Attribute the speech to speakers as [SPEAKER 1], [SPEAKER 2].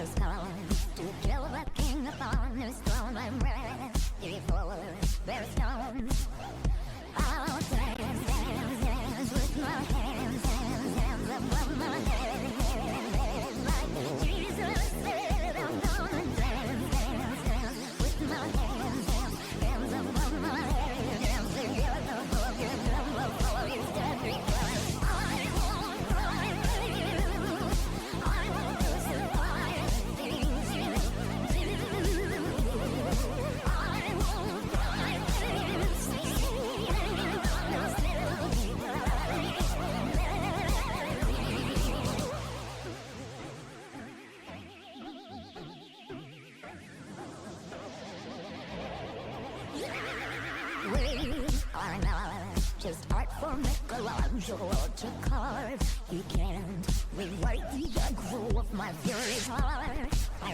[SPEAKER 1] has come to kill the king upon his throne. I'm ready before their stones. I'll dance, dance, dance with my hands, hands, hands above my head, like Jesus said. I'm gonna dance, dance, dance with my hands, hands, hands above my head, dance together, forget them before he's dead. Because I won't cry for you, I won't crucify things you do. I won't cry for you, see, and I'll still be crying. We are not just art for Michelangelo to carve. He can't rewrite the aggro of my fury's heart. I